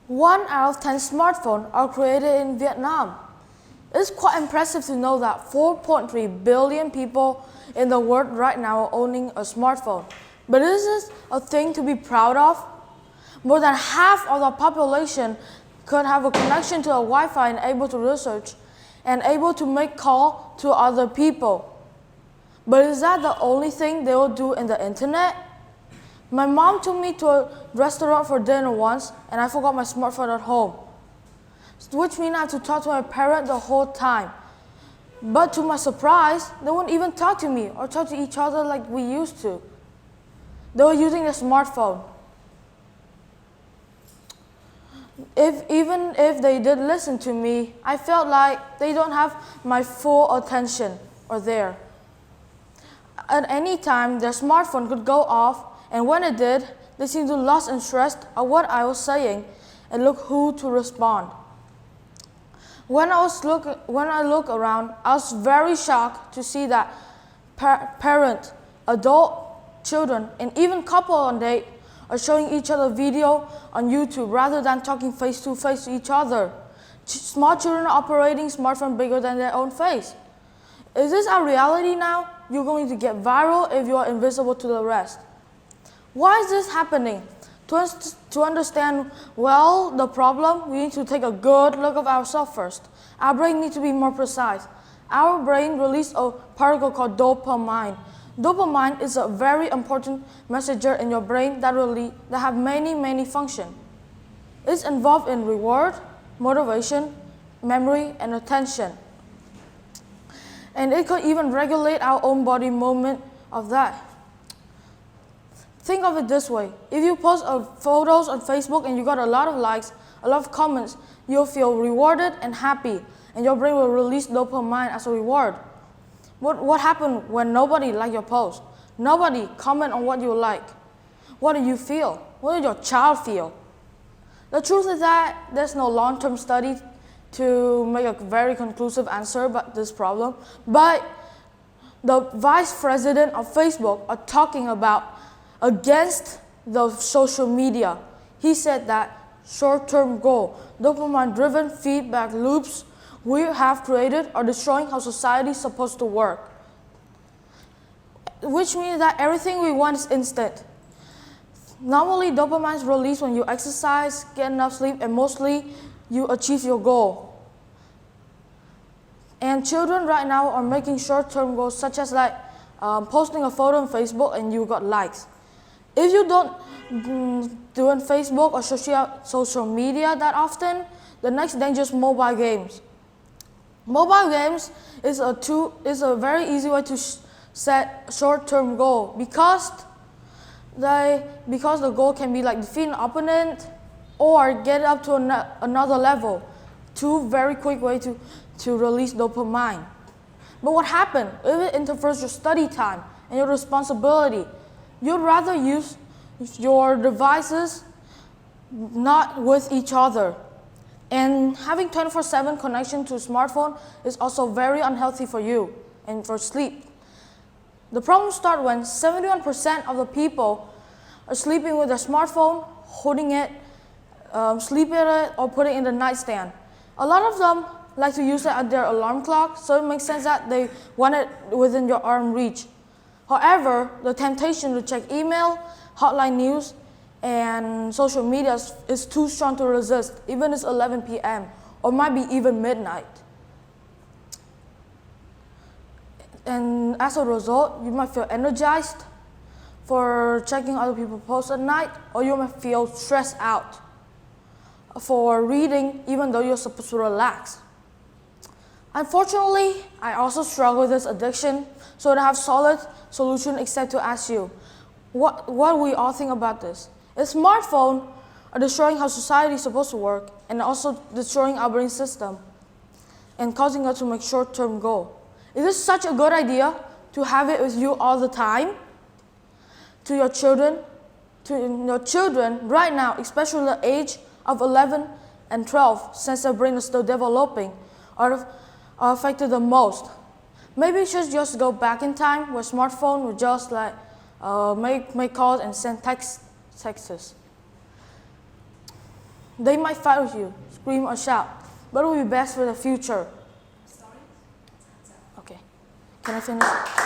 1 out of 10 smartphones are created in Vietnam. It's quite impressive to know that 4.3 billion people in the world right now are owning a smartphone. But is this a thing to be proud of? More than half of the population could have a connection to a Wi-Fi and able to research and able to make call to other people. But is that the only thing they will do in the internet? My mom took me to a restaurant for dinner once and I forgot my smartphone at home, which means I had to talk to my parent the whole time. But to my surprise, they wouldn't even talk to me or talk to each other like we used to. They were using their smartphone. Even if they did listen to me, I felt like they don't have my full attention or there. At any time, their smartphone could go off, and when it did, they seemed to lost interest at what I was saying and look who to respond. When I look around, I was very shocked to see that parent, adult, children, and even couple on date are showing each other video on YouTube rather than talking face to face to each other. Small children are operating smartphone bigger than their own face. Is this our reality now? You're going to get viral if you are invisible to the rest. Why is this happening? To understand well the problem, we need to take a good look at ourselves first. Our brain needs to be more precise. Our brain releases a particle called dopamine. Dopamine is a very important messenger in your brain that have many functions. It's involved in reward, motivation, memory, and attention. And it could even regulate our own body movement of that. Think of it this way. If you post photos on Facebook and you got a lot of likes, a lot of comments, you'll feel rewarded and happy, and your brain will release dopamine as a reward. What happened when nobody liked your post? Nobody comment on what you like. What do you feel? What did your child feel? The truth is that there's no long-term study to make a very conclusive answer about this problem, but the vice president of Facebook are talking about against the social media. He said that short-term goal, dopamine-driven feedback loops we have created are destroying how society is supposed to work. Which means that everything we want is instant. Normally, dopamine is released when you exercise, get enough sleep, and mostly you achieve your goal. And children right now are making short-term goals such as posting a photo on Facebook and you got likes. If you don't do on Facebook or social media that often, the next danger is mobile games. Mobile games is a very easy way to set short-term goal because the goal can be like defeat an opponent or get up to another level. Two very quick ways to release dopamine. But what happened if it interferes your study time and your responsibility? You'd rather use your devices not with each other. And having 24/7 connection to a smartphone is also very unhealthy for you and for sleep. The problem starts when 71% of the people are sleeping with their smartphone, holding it, sleeping at it, or putting it in the nightstand. A lot of them like to use it at their alarm clock, so it makes sense that they want it within your arm reach. However, the temptation to check email, hotline news, and social media is too strong to resist, even if it's 11 p.m. or might be even midnight. And as a result, you might feel energized for checking other people's posts at night, or you might feel stressed out for reading even though you're supposed to relax. Unfortunately, I also struggle with this addiction, so I have solid solution except to ask you, what we all think about this? Is smartphones are destroying how society is supposed to work and also destroying our brain system and causing us to make short-term goals. Is this such a good idea to have it with you all the time? To your children right now, especially the age of 11 and 12, since their brain is still developing, are affected the most. Maybe you should just go back in time where smartphone would just make calls and send texts. They might fight with you, scream or shout, but it will be best for the future. Okay, can I finish?